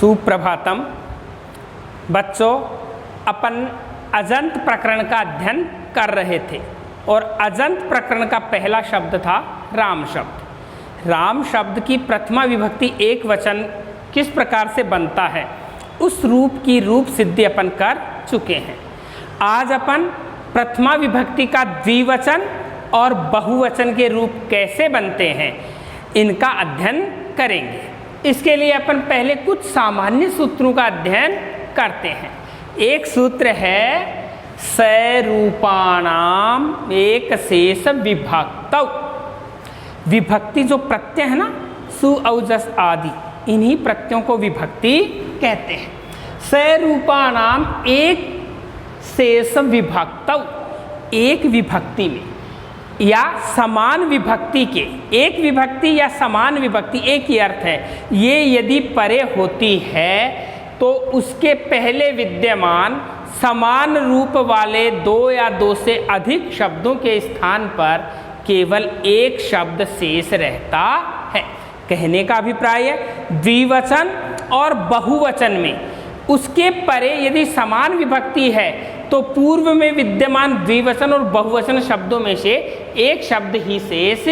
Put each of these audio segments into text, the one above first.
सुप्रभातम। बच्चों, अपन अजंत प्रकरण का अध्ययन कर रहे थे और अजंत प्रकरण का पहला शब्द था राम शब्द। राम शब्द की प्रथमा विभक्ति एक वचन किस प्रकार से बनता है उस रूप की रूप सिद्धि अपन कर चुके हैं। आज अपन प्रथमा विभक्ति का द्विवचन और बहुवचन के रूप कैसे बनते हैं इनका अध्ययन करेंगे। इसके लिए अपन पहले कुछ सामान्य सूत्रों का अध्ययन करते हैं। एक सूत्र है सरूपाणाम एक शेष विभक्तौ। विभक्ति जो प्रत्यय है ना, सु औजस आदि, इन्हीं प्रत्ययों को विभक्ति कहते हैं। सरूपाणाम एक शेष विभक्तौ, एक विभक्ति में या समान विभक्ति के, एक विभक्ति या समान विभक्ति एक ही अर्थ है। ये यदि परे होती है तो उसके पहले विद्यमान समान रूप वाले दो या दो से अधिक शब्दों के स्थान पर केवल एक शब्द शेष रहता है। कहने का अभिप्राय है द्विवचन और बहुवचन में उसके परे यदि समान विभक्ति है तो पूर्व में विद्यमान द्विवचन और बहुवचन शब्दों में से एक शब्द ही शेष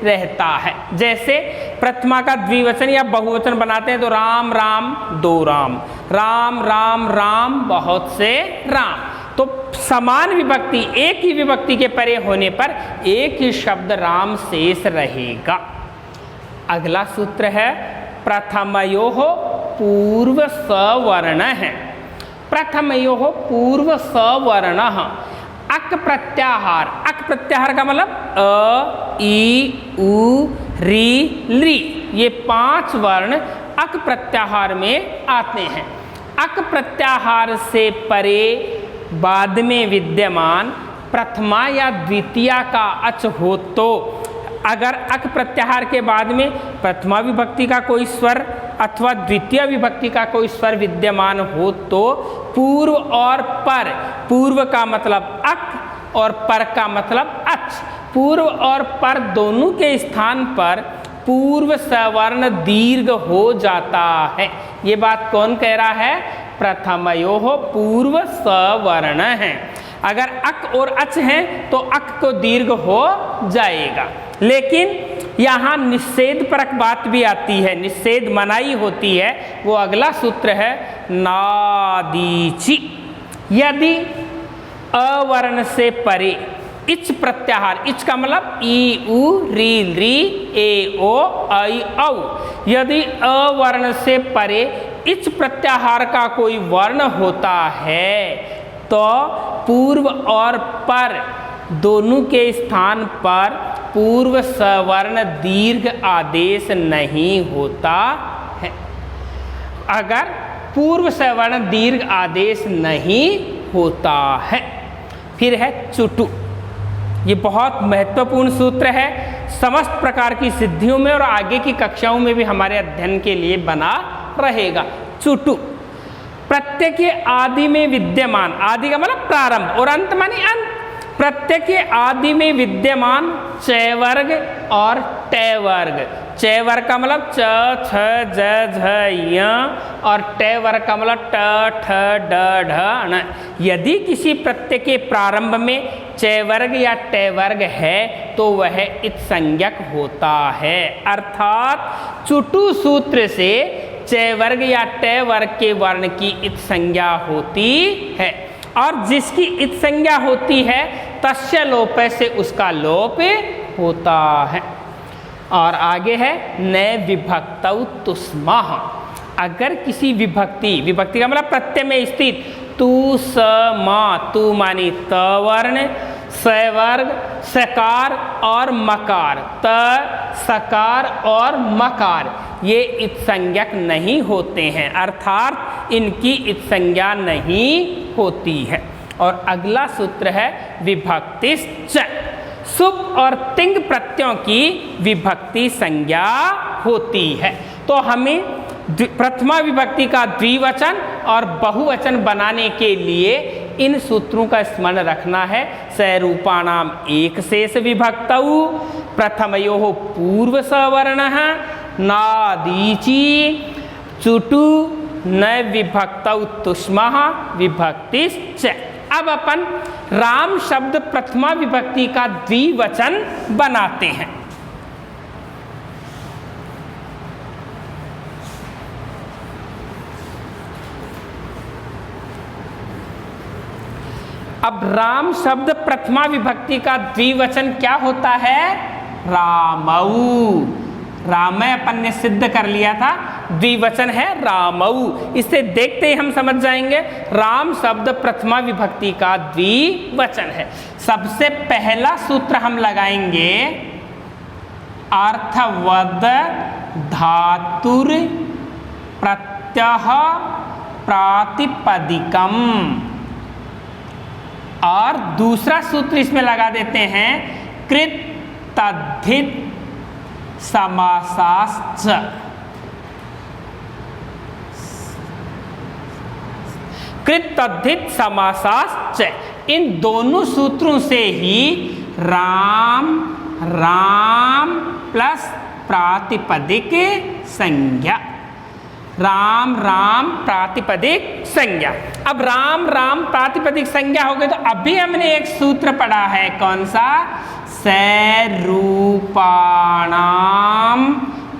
रहता है। जैसे प्रथमा का द्विवचन या बहुवचन बनाते हैं तो राम राम दो राम, राम राम राम बहुत से राम। तो समान विभक्ति एक ही विभक्ति के परे होने पर एक ही शब्द राम शेष रहेगा। अगला सूत्र है प्रथमयोः पूर्व सवर्ण है। प्रथमयोः पूर्व सवर्ण, अक प्रत्याहार। अक प्रत्याहार का मतलब अ, ई, उ, री, ली, ये पांच वर्ण अक प्रत्याहार में आते हैं। अक प्रत्याहार से परे बाद में विद्यमान प्रथमा या द्वितीया का अच हो तो अगर अक प्रत्याहार के बाद में प्रथमा विभक्ति का कोई स्वर अथवा द्वितीय विभक्ति का कोई स्वर विद्यमान हो तो पूर्व और पर, पूर्व का मतलब अक और पर का मतलब अच, पूर्व और पर दोनों के स्थान पर पूर्व सवर्ण दीर्घ हो जाता है। ये बात कौन कह रहा है? प्रथमयोः पूर्व सवर्ण है। अगर अक और अच हैं तो अक को दीर्घ हो जाएगा। लेकिन यहाँ निषेध परक बात भी आती है, निषेध मनाई होती है। वो अगला सूत्र है नादीचि। यदि अवर्ण से परे इच प्रत्याहार, इच का मतलब ई, उ, री, री, ए, ओ, ऐ, औ, यदि अवर्ण से परे इच प्रत्याहार का कोई वर्ण होता है तो पूर्व और पर दोनों के स्थान पर पूर्व सवर्ण दीर्घ आदेश नहीं होता है। अगर पूर्व सवर्ण दीर्घ आदेश नहीं होता है। फिर है चुटु। ये बहुत महत्वपूर्ण सूत्र है, समस्त प्रकार की सिद्धियों में और आगे की कक्षाओं में भी हमारे अध्ययन के लिए बना रहेगा। चुटु प्रत्यय के आदि में विद्यमान, आदि का मतलब प्रारंभ और अंत माने अंत, प्रत्यय के आदि में विद्यमान चय वर्ग और टय वर्ग। चय वर्ग का मतलब च, छ, ज, झ, य और टय वर्ग का मतलब ट, ठ, ड, ढ, ण। यदि किसी प्रत्यय के प्रारंभ में चय वर्ग या टय वर्ग है तो वह इत संज्ञक होता है। अर्थात चुटु सूत्र से चय वर्ग या टय वर्ग के वर्ण की इत संज्ञा होती है और जिसकी इत संज्ञा होती है तस्य लोप से उसका लोप होता है। और आगे है न विभक्तौ तुस्मः। अगर किसी विभक्ति, विभक्ति का मतलब प्रत्यय में स्थित तू, स, मा, तू मानी त वर्ण, स वर्ग, सकार और मकार, त, सकार और मकार, ये इत संज्ञक नहीं होते हैं, अर्थात इनकी इत संज्ञा नहीं होती है। और अगला सूत्र है विभक्तिश्च। सुप और तिंग प्रत्ययों की विभक्ति संज्ञा होती है। तो हमें प्रथमा विभक्ति का द्विवचन और बहुवचन बनाने के लिए इन सूत्रों का स्मरण रखना है। सरूपाणाम एक शेष विभक्तौ प्रथमयोः पूर्व सवर्णः नादीचि चुटु न विभक्तौ तुष्मः विभक्तिश्च। अब अपन राम शब्द प्रथमा विभक्ति का द्विवचन बनाते हैं। अब राम शब्द प्रथमा विभक्ति का द्विवचन क्या होता है? रामऊ। रामय अपन ने सिद्ध कर लिया था, द्विवचन है रामऊ। इसे देखते ही हम समझ जाएंगे राम शब्द प्रथमा विभक्ति का द्विवचन है। सबसे पहला सूत्र हम लगाएंगे अर्थवद धातुर प्रत्यय प्रातिपदिकम, और दूसरा सूत्र इसमें लगा देते हैं कृत तद्धित समासाश्च। कृत तद्धित समासाश्च, इन दोनों सूत्रों से ही राम राम प्लस प्रातिपदिक संज्ञा, राम राम प्रातिपदिक संज्ञा। अब राम राम प्रातिपदिक संज्ञा हो गई तो अभी हमने एक सूत्र पढ़ा है, कौन सा? सरूपाणाम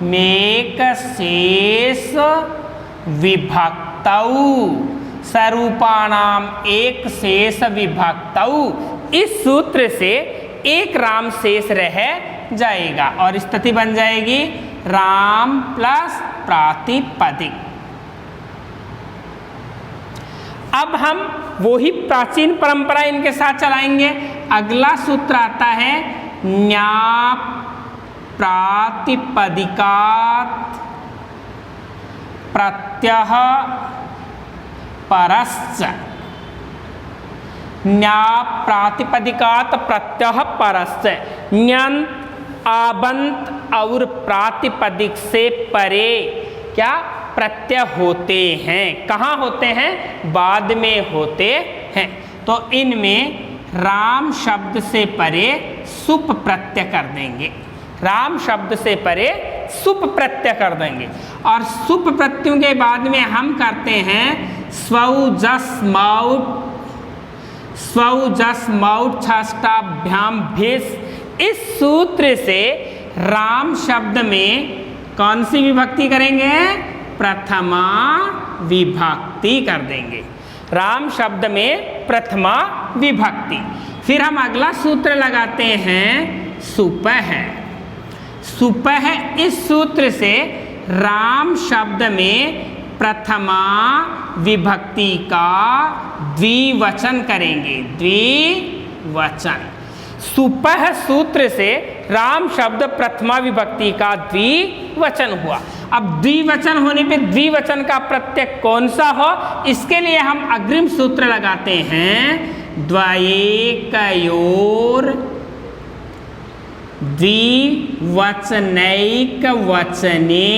मेक शेष विभक्तौ, सरूपाणाम एक शेष विभक्तौ। इस सूत्र से एक राम शेष रह जाएगा और स्थिति बन जाएगी राम प्लस प्रातिपदिक। अब हम वही प्राचीन परंपरा इनके साथ चलाएंगे। अगला सूत्र आता है न्या प्रातिपदिकात् प्रत्यय परश्च। न्या प्रातिपदिकात् प्रत्यय परश्च, न्यंत आबंत और प्रातिपदिक से परे क्या प्रत्यय होते हैं? कहाँ होते हैं? बाद में होते हैं। तो इनमें राम शब्द से परे सुप प्रत्यय कर देंगे, राम शब्द से परे सुप प्रत्यय कर देंगे। और सुप प्रत्ययों के बाद में हम करते हैं स्वौ जस मौट, स्वौ जस मौट छष्टाभ्याम भिस। इस सूत्र से राम शब्द में कौन सी विभक्ति करेंगे? प्रथमा विभक्ति कर देंगे, राम शब्द में प्रथमा विभक्ति। फिर हम अगला सूत्र लगाते हैं सुपह। सुपह, इस सूत्र से राम शब्द में प्रथमा विभक्ति का द्विवचन करेंगे, द्विवचन। सुपह सूत्र से राम शब्द प्रथमा विभक्ति का द्विवचन हुआ। अब द्विवचन होने पे द्विवचन का प्रत्यय कौन सा हो, इसके लिए हम अग्रिम सूत्र लगाते हैं द्वयेकयोर द्विवचनैक वचने।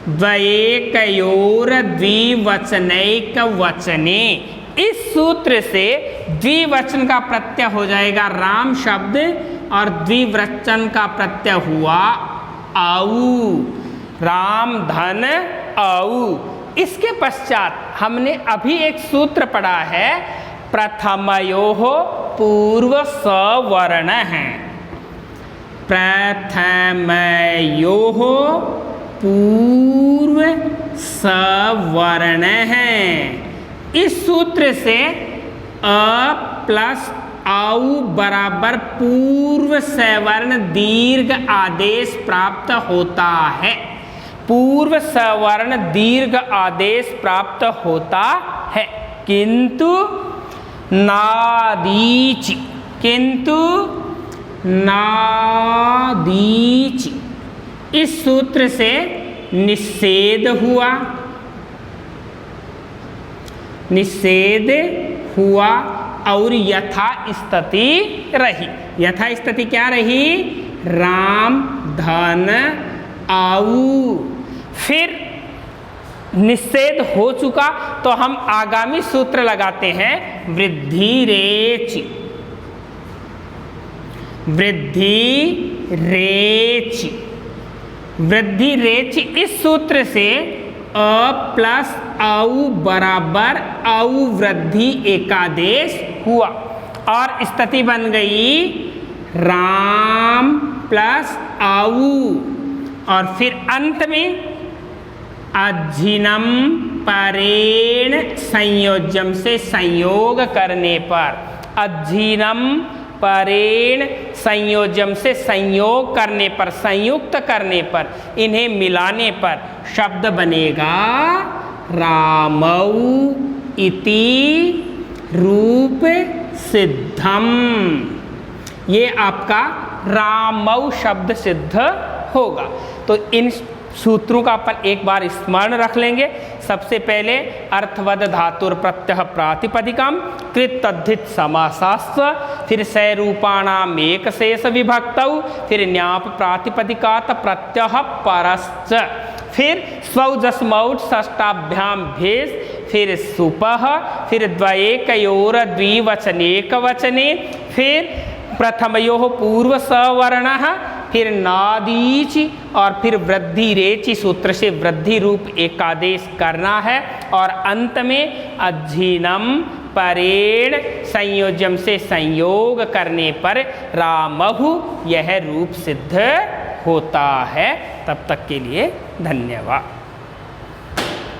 द्वयेकयोर द्विवचनैक वचने, इस सूत्र से द्विवचन का प्रत्यय हो जाएगा राम शब्द और द्विवचन का प्रत्यय हुआ आऊ, राम धन आऊ। इसके पश्चात हमने अभी एक सूत्र पढ़ा है प्रथमयोः पूर्व सवर्ण है, प्रथमयोः पूर्व सवर्ण है। इस सूत्र से अ प्लस आउ बराबर पूर्व सवर्ण दीर्घ आदेश प्राप्त होता है, पूर्व सवर्ण दीर्घ आदेश प्राप्त होता है। किंतु नादीच, किंतु नादीच, इस सूत्र से निषेध हुआ, निषेध हुआ और यथा स्थिति रही। यथा स्थिति क्या रही? राम धन आऊ। फिर निषेध हो चुका तो हम आगामी सूत्र लगाते हैं वृद्धि रेच, वृद्धि रेच, वृद्धि रेच। इस सूत्र से अ प्लस औ बराबर औ वृद्धि एकादेश हुआ और स्थिति बन गई राम प्लस औ और फिर अंत में अज्झिनम परेण संयोज्यम से संयोग करने पर, अज्झिनम परेण संयोजम से संयोग करने पर, संयुक्त करने पर, इन्हें मिलाने पर शब्द बनेगा रामौ इति रूप सिद्धम। ये आपका रामौ शब्द सिद्ध होगा। तो इन सूत्रों का अपन एक बार स्मरण रख लेंगे। सबसे पहले अर्थवद धातुर प्रत्यय प्रातिपदिकम कृत तद्धित समासास्व, फिर सैरूपाणाम एक शेष विभक्तौ, फिर न्याप प्रातिपदिकात प्रत्यय परश्च, फिर स्वजस्मौट षष्ठाभ्याम भेष, फिर सुपः, फिर द्वयेकयोर द्विवचनेक वचने, फिर प्रथमयोः पूर्व सवर्णः, फिर नादीच और फिर वृद्धि रेचि सूत्र से वृद्धि रूप एकादेश करना है और अंत में अज्झिनम परेण संयोजम से संयोग करने पर रामहु यह रूप सिद्ध होता है। तब तक के लिए धन्यवाद।